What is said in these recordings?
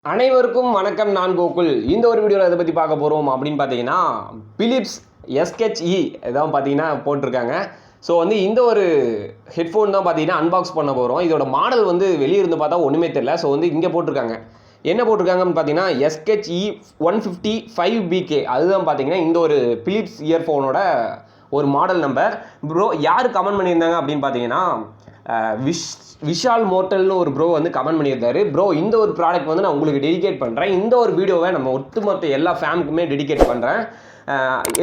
அனைவருக்கும் வணக்கம். நான் கோகுல். இந்த ஒரு வீடியோவில் எதை பற்றி பார்க்க போகிறோம் அப்படின்னு பார்த்தீங்கன்னா, பிலிப்ஸ் SHE இதான் பார்த்தீங்கன்னா போட்டிருக்காங்க. ஸோ இந்த ஒரு ஹெட்ஃபோன் தான் பார்த்தீங்கன்னா அன்பாக்ஸ் பண்ண போகிறோம். இதோட மாடல் வெளியே இருந்து பார்த்தா ஒன்றுமே தெரியல. ஸோ இங்கே போட்டிருக்காங்க. என்ன போட்டிருக்காங்கன்னு பார்த்தீங்கன்னா SHE1505 அதுதான் பார்த்தீங்கன்னா இந்த ஒரு பிலிப்ஸ் இயர்ஃபோனோட ஒரு மாடல் நம்பர். ப்ரோ யார் கமெண்ட் பண்ணியிருந்தாங்க அப்படின்னு பார்த்தீங்கன்னா, விஷால் மோட்டல்னு ஒரு ப்ரோ கமெண்ட் பண்ணியிருந்தாரு. ப்ரோ இந்த ஒரு ப்ராடக்ட் நான் உங்களுக்கு டெடிகேட் பண்ணுறேன். இந்த ஒரு வீடியோவை நம்ம ஒட்டுமொத்த எல்லா ஃபேமுக்குமே டெடிகேட் பண்ணுறேன்.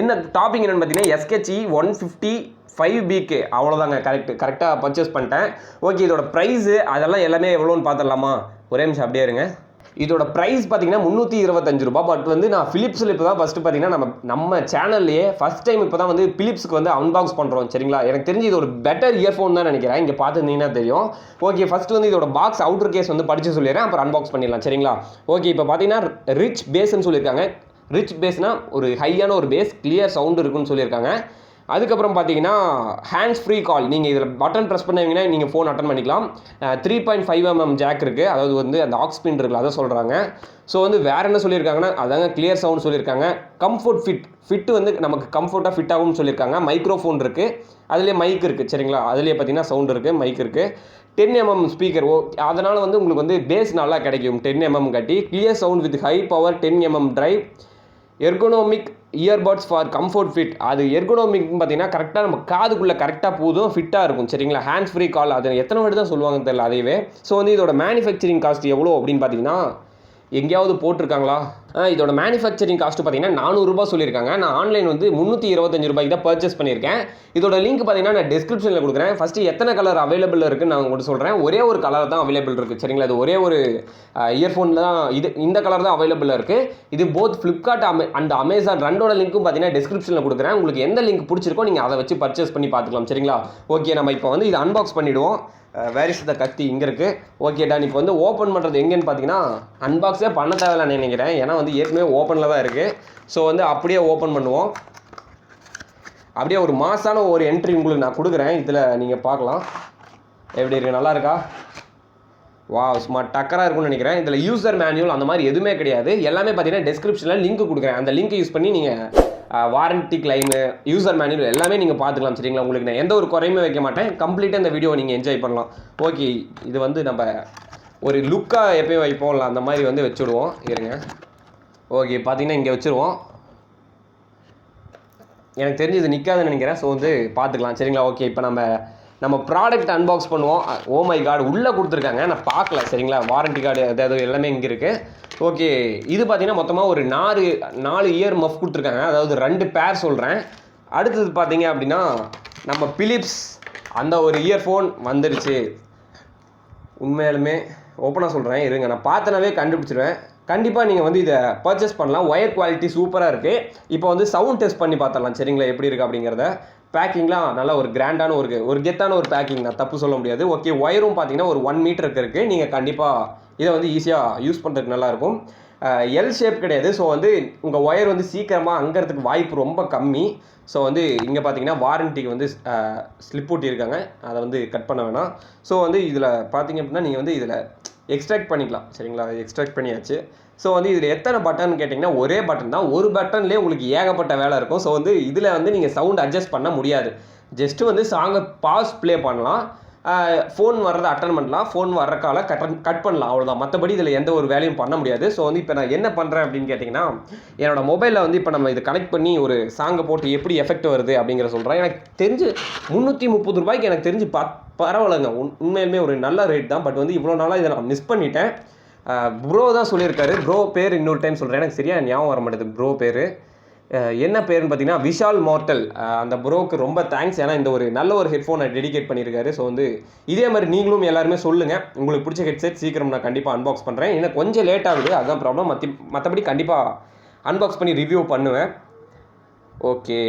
என்ன டாபிக் என்னென்னு பார்த்தீங்கன்னா SHE1505 அவ்வளோதாங்க. கரெக்டாக பர்ச்சேஸ் பண்ணிட்டேன். ஓகே, இதோட ப்ரைஸு அதெல்லாம் எல்லாமே எவ்வளோன்னு பார்த்துடலாமா? ஒரே நிமிஷம் அப்படியே இருங்க. இதோட ப்ரைஸ் பார்த்தீங்கன்னா ₹325. பட் நான் ஃபிலிப்ஸில் இப்போ தான் ஃபஸ்ட்டு பார்த்தீங்கன்னா நம்ம சேனல்லையே ஃபஸ்ட் டைம் இப்போ தான் பிலிப்ஸுக்கு அன்பாக்ஸ் பண்ணுறோம். சரிங்களா? எனக்கு தெரிஞ்சு இது ஒரு பெட்டர் இயர்ஃபோன் தான் நினைக்கிறேன். இங்கே பார்த்துருந்தீங்கன்னா தெரியும். ஓகே, ஃபஸ்ட்டு இதோட பாக்ஸ் அவுட்டர் கேஸ் படித்து சொல்லிடுறேன், அப்புறம் அன்பாக்ஸ் பண்ணிடலாம். சரிங்களா? ஓகே, இப்போ பார்த்தீங்கன்னா ரிச் பேஸ்ன்னு சொல்லியிருக்காங்க. ரிச் பேஸ்னால் ஒரு ஹையான ஒரு பேஸ், கிளியர் சவுண்டு இருக்குன்னு சொல்லியிருக்காங்க. அதுக்கப்புறம் பார்த்தீங்கன்னா ஹேண்ட்ஸ் ஃப்ரீ கால். நீங்கள் இதில் பட்டன் ப்ரெஸ் பண்ணுவீங்கன்னா நீங்கள் ஃபோன் அட்டன் பண்ணிக்கலாம். 3.5mm ஜாக் இருக்குது. அதாவது அந்த ஆக்ஸ் பின் இருக்குல்ல, அதை சொல்கிறாங்க. ஸோ வேறு என்ன சொல்லியிருக்காங்கன்னா, அதாங்க கிளியர் சவுண்ட் சொல்லியிருக்காங்க. கம்ஃபர்ட் ஃபிட்டு நமக்கு கம்ஃபர்ட்டாக ஃபிட் ஆகும்னு சொல்லியிருக்காங்க. மைக்ரோஃபோன் இருக்குது, அதுலேயே மைக் இருக்குது. சரிங்களா? அதுலேயே பார்த்தீங்கன்னா சவுண்ட் இருக்குது, மைக் இருக்குது. 10mm speaker. அதனால் உங்களுக்கு பேஸ் நல்லா கிடைக்கும். 10mm கட்டி clear sound with high power 10mm drive. Ergonomic earbuds for comfort fit. அது எர்கோனோமிக்னு பார்த்தீங்கன்னா கரெக்டாக நம்ம காதுக்குள்ளே கரெக்டாக போதும், ஃபிட்டாக இருக்கும். சரிங்களா? ஹேண்ட்ஸ் ஃப்ரீ கால். அது எத்தனை வாட்டி தான் சொல்லுவாங்கன்னு தெரியல அதையவே. ஸோ இதோட மேனுஃபேக்சரிங் காஸ்ட் எவ்வளோ அப்படின்னு பார்த்தீங்கன்னா, எங்கேயாவது போட்டிருக்காங்களா? இதோட மேனுஃபேக்சரிங் காஸ்ட்டு பார்த்தீங்கன்னா ₹400 சொல்லியிருக்காங்க. நான் ஆன்லைன் ₹325 தான் பர்ச்சேஸ் பண்ணியிருக்கேன். இதோட லிங்க் பார்த்தீங்கன்னா நான் டிஸ்கிரிப்ஷனில் கொடுக்குறேன். ஃபஸ்ட்டு எத்தனை கலர் அவைலபிள் இருக்குன்னு நான் உங்களுக்கு சொல்கிறேன். ஒரே ஒரு கலர் தான் அவைலபிள் இருக்குது. சரிங்களா? இது ஒரே ஒரு இயர்ஃபோன் தான். இந்த கலர் தான் அவைலபிளாக இருக்குது. இது போத் ஃப்ளிப்கார்ட் அண்ட் அமேசான் ரெண்டோட லிங்க்கும் பார்த்தீங்கன்னா டிஸ்கிரிப்ஷனில் கொடுக்குறேன். உங்களுக்கு எந்த லிங்க் பிடிச்சிருக்கோ நீங்கள் அதை வச்சு பர்ச்சேஸ் பண்ணி பார்த்துக்கலாம். சரிங்களா? ஓகே, நம்ம இப்போ இதை அன்பாக்ஸ் பண்ணிவிடுவோம். வேர் இஸ் த கத்தி இங்கே இருக்குது. Okay Don. இப்போ ஓப்பன் பண்ணுறது எங்கேன்னு பார்த்தீங்கன்னா, அன்பாக்ஸே பண்ண தேவையில்லைன்னு நினைக்கிறேன். ஏன்னா ஏற்கனவே ஓப்பனில் தான் இருக்குது. ஸோ அப்படியே ஓப்பன் பண்ணுவோம். அப்படியே ஒரு மாசான ஒரு என்ட்ரி உங்களுக்கு நான் கொடுக்குறேன். இதில் நீங்கள் பார்க்கலாம் எப்படி இருக்குது. நல்லா இருக்கா? வா, ஸ்மார்ட் டக்கராக இருக்கும்னு நினைக்கிறேன். இதில் யூசர் மேனுவல் அந்த மாதிரி எதுவுமே கிடையாது. எல்லாமே பார்த்தீங்கன்னா டிஸ்கிரிப்ஷனில் லிங்க் கொடுக்குறேன். அந்த லிங்க் யூஸ் பண்ணி நீங்கள் வாரண்ட்டி கிளைமு, யூசர் மேனுவல் எல்லாமே நீங்கள் பார்த்துக்கலாம். சரிங்களா? உங்களுக்கு நான் எந்த ஒரு குறையுமே வைக்க மாட்டேன். கம்ப்ளீட்டாக இந்த வீடியோவை நீங்கள் என்ஜாய் பண்ணலாம். ஓகே, இது நம்ம ஒரு லுக்காக எப்போயும் வைப்போம்ல, அந்த மாதிரி வச்சுடுவோம். இருங்க. ஓகே, பார்த்தீங்கன்னா இங்கே வச்சுருவோம். எனக்கு தெரிஞ்சு இது நிற்காதுன்னு நினைக்கிறேன். ஸோ பார்த்துக்கலாம். சரிங்களா? ஓகே, இப்போ நம்ம ப்ராடக்ட் அன்பாக்ஸ் பண்ணுவோம். ஓ மை கார்டு, உள்ளே கொடுத்துருக்காங்க, நான் பார்க்கல. சரிங்களா? வாரண்ட்டி கார்டு அதாவது எல்லாமே இங்கே இருக்குது. ஓகே, இது பார்த்தீங்கன்னா மொத்தமாக ஒரு 4 இயர் மஃப் கொடுத்துருக்காங்க. அதாவது 2 பேர் சொல்கிறேன். அடுத்தது பார்த்தீங்க அப்படின்னா நம்ம பிலிப்ஸ் அந்த ஒரு இயர்ஃபோன் வந்துருச்சு. உண்மையாலுமே ஓப்பனாக சொல்கிறேன், இருங்க, நான் பார்த்தனாவே கண்டுபிடிச்சிடுவேன். கண்டிப்பாக நீங்கள் இதை பர்ச்சேஸ் பண்ணலாம். ஒயர் குவாலிட்டி சூப்பராக இருக்குது. இப்போ சவுண்ட் டெஸ்ட் பண்ணி பார்த்துடலாம். சரிங்களா? எப்படி இருக்குது அப்படிங்கிறத. பேக்கிங்லாம் நல்லா ஒரு கிராண்டான ஒரு கெத்தான ஒரு பேக்கிங், நான் தப்பு சொல்ல முடியாது. ஓகே, ஒயரும் பார்த்தீங்கன்னா ஒரு 1 மீட்டருக்கு இருக்குது. நீங்கள் கண்டிப்பாக இதை ஈஸியாக யூஸ் பண்ணுறதுக்கு நல்லாயிருக்கும். எல் ஷேப் கிடையாது. ஸோ உங்கள் ஒயர் சீக்கிரமாக அங்கிறதுக்கு வாய்ப்பு ரொம்ப கம்மி. ஸோ இங்கே பார்த்தீங்கன்னா வாரண்டிக்கு ஸ்லிப் ஒட்டியிருக்காங்க. அதை கட் பண்ண வேணாம். ஸோ இதில் பார்த்தீங்க அப்படின்னா நீங்கள் இதில் எக்ஸ்ட்ராக்ட் பண்ணிக்கலாம். சரிங்களா? எக்ஸ்ட்ராக்ட் பண்ணியாச்சு. ஸோ இதில் எத்தனை பட்டன் கேட்டிங்கன்னா ஒரே பட்டன் தான். ஒரு பட்டன்லேயே உங்களுக்கு ஏகப்பட்ட வேலை இருக்கும். ஸோ இதில் நீங்கள் சவுண்ட் அட்ஜஸ்ட் பண்ண முடியாது. ஜஸ்ட்டு சாங்கை பாஸ் ப்ளே பண்ணலாம். ஃபோன் வர்றதை அட்டன் பண்ணலாம். ஃபோன் வர்ற காலை கட் பண்ணலாம். அவ்வளோதான். மற்றபடி இதில் எந்த ஒரு வேலையும் பண்ண முடியாது. ஸோ இப்போ நான் என்ன பண்ணுறேன் அப்படின்னு கேட்டிங்கன்னா, என்னோட மொபைலில் இப்போ நம்ம இதை கனெக்ட் பண்ணி ஒரு சாங்கை போட்டு எப்படி எஃபெக்ட் வருது அப்படிங்கிற சொல்கிறேன். எனக்கு தெரிஞ்சு ₹330 எனக்கு தெரிஞ்சு பரவாயில்லைங்க. உண்மையிலுமே ஒரு நல்ல ரேட் தான். பட் இவ்வளோ நாளாக இதை நான் மிஸ் பண்ணிட்டேன். ப்ரோ தான் சொல்லியிருக்காரு. ப்ரோ பேர் இன்னொரு டைம் சொல்கிறேன், எனக்கு சரியாக ஞாபகம் வர மாட்டேது ப்ரோ பேர். என்ன பேருன்னு பார்த்தீங்கன்னா விஷால் மோட்டல். அந்த ப்ரோக்கு ரொம்ப தேங்க்ஸ். ஏன்னா இந்த ஒரு நல்ல ஒரு ஹெட்ஃபோனை டெடிகேட் பண்ணியிருக்காரு. ஸோ இதே மாதிரி நீங்களும் எல்லாருமே சொல்லுங்கள். உங்களுக்கு பிடிச்ச ஹெட்செட் சீக்கிரம் நான் கண்டிப்பாக அன்பாக்ஸ் பண்ணுறேன். எனக்கு கொஞ்சம் லேட் ஆகுது, அதுதான் ப்ராப்ளம். மற்றபடி கண்டிப்பாக அன்பாக்ஸ் பண்ணி ரிவ்யூ பண்ணுவேன். ஓகே,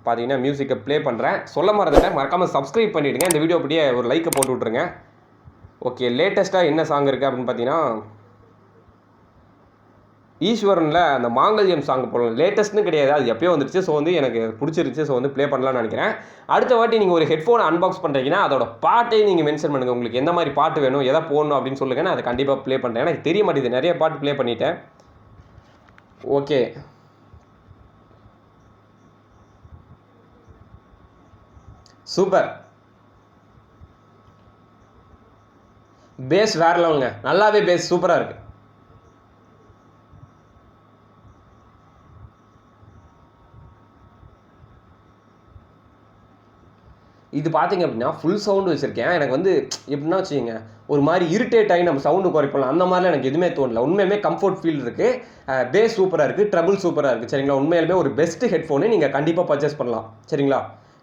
பார்த்தீங்கன்னா மியூசிக்கை ப்ளே பண்ணுறேன். சொல்ல மறந்துட்டேன், மறக்காமல் சப்ஸ்கிரைப் பண்ணிவிடுங்க. இந்த வீடியோ அப்படியே ஒரு லைக்கை போட்டு விட்ருங்க. ஓகே, லேட்டஸ்ட்டாக என்ன சாங் இருக்குது அப்படின்னு பார்த்தீங்கன்னா, ஈஸ்வரனில் அந்த மாங்கல்யம் சாங் போடலாம், லேட்டஸ்ட்னு கிடையாது, அது எப்போயோ வந்துருச்சு. ஸோ வந்து எனக்கு பிடிச்சிருச்சு. ஸோ வந்து ப்ளே பண்ணலாம்னு நினைக்கிறேன். அடுத்த வாட்டி நீங்கள் ஒரு ஹெட்ஃபோன் அன்பாக்ஸ் பண்ணுறீங்கன்னா அதோட பாட்டையும் நீங்கள் மென்ஷன் பண்ணுங்கள். உங்களுக்கு எந்த மாதிரி பாட்டு வேணும், எதை போடணும் அப்படின்னு சொல்லுங்கள். நான் அதை கண்டிப்பாக ப்ளே பண்ணுறேன். எனக்கு தெரிய மாட்டேங்குது, நிறைய பாட்டு ப்ளே பண்ணிட்டேன். Okay, super. பேஸ் வேற லெவலுங்க, நல்லாவே பேஸ் சூப்பராக இருக்குது. இது பார்த்தீங்க அப்படின்னா ஃபுல் சவுண்டு வச்சுருக்கேன். எனக்கு வந்து எப்படின்னா வச்சுக்கோங்க, ஒரு மாதிரி இரிட்டேட் ஆகி நம்ம சவுண்டு குறைப்பலாம், அந்த மாதிரிலாம் எனக்கு எதுவுமே தோணல. உண்மையுமே கம்ஃபர்ட் ஃபீல் இருக்குது, பேஸ் சூப்பராக இருக்குது, ட்ரபிள் சூப்பராக இருக்குது. சரிங்களா, உண்மையிலுமே ஒரு பெஸ்ட்டு ஹெட்ஃபோனு. நீங்கள் கண்டிப்பாக பர்ச்சேஸ் பண்ணலாம். சரிங்களா,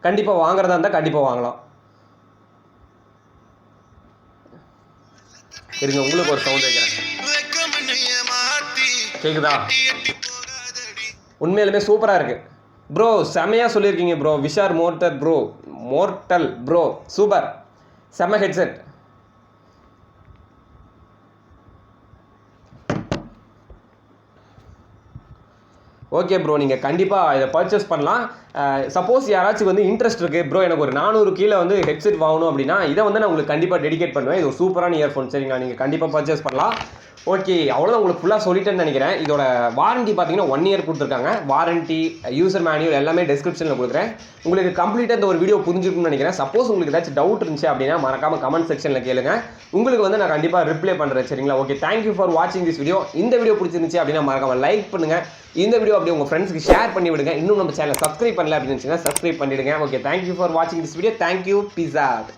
கண்டிப்பாக வாங்குறதா இருந்தால் கண்டிப்பாக வாங்கலாம். இருங்க, உங்களுக்கு ஒரு சவுண்ட் வைக்கிறேன், கேட்குதா? உண்மையிலுமே சூப்பராக இருக்குது ப்ரோ, செமையாக சொல்லியிருக்கீங்க bro. Vishar mortal bro, super, செம்ம ஹெட்செட். ஓகே ப்ரோ, நீங்கள் கண்டிப்பாக இதை பர்ச்சேஸ் பண்ணலாம். சப்போஸ் யாராச்சும் வந்து இன்ட்ரெஸ்ட் இருக்குது ப்ரோ, எனக்கு ஒரு 400 கீழே வந்து ஹெட்செட் வாங்கணும் அப்படின்னா இதை வந்து நான் உங்களுக்கு கண்டிப்பாக டெடிகேட் பண்ணுவேன். இது ஒரு சூப்பரான இயர்ஃபோன். சரிங்களா, நீங்கள் கண்டிப்பாக பர்ச்சேஸ் பண்ணலாம். ஓகே, அவ்வளோதான், உங்களுக்கு ஃபுல்லாக சொல்லிட்டேன்னு நினைக்கிறேன். இதோட வாரண்ட்டி பார்த்தீங்கன்னா 1 இயர் கொடுத்துருக்காங்க. வாரண்ட்டி, யூசர் மேனுவல் எல்லாமே டிஸ்கிரிப்ஷனில் கொடுக்குறேன். உங்களுக்கு கம்ப்ளீட்டாக இந்த ஒரு வீடியோ புரிஞ்சிருக்கும்னு நினைக்கிறேன். சப்போஸ் உங்களுக்கு ஏதாச்சும் டவுட் இருந்துச்சு அப்படின்னா மறக்காமல் கமெண்ட் செக்ஷனில் கேளுங்க, உங்களுக்கு வந்து நான் கண்டிப்பாக ரிப்ளை பண்ணுறேன். சரிங்களா, ஓகே, தேங்க்யூ ஃபார் வாட்சிங் திஸ் வீடியோ. இந்த வீடியோ பிடிச்சிருந்துச்சு அப்படின்னா மறக்காமல் லைக் பண்ணுங்கள். இந்த வீடியோ அப்படியே உங்கள் ஃப்ரெண்ட்ஸ்க்கு ஷேர் பண்ணி விடுங்க. இன்னும் நம்ம சேனலை சப்ஸ்கிரைப் பண்ணல அப்படின்னு நினச்சிங்கன்னா சப்ஸ்கிரைப் பண்ணிவிடுங்க. ஓகே, தேங்க்யூ ஃபார் வாட்சிங் this video. Thank you, peace out.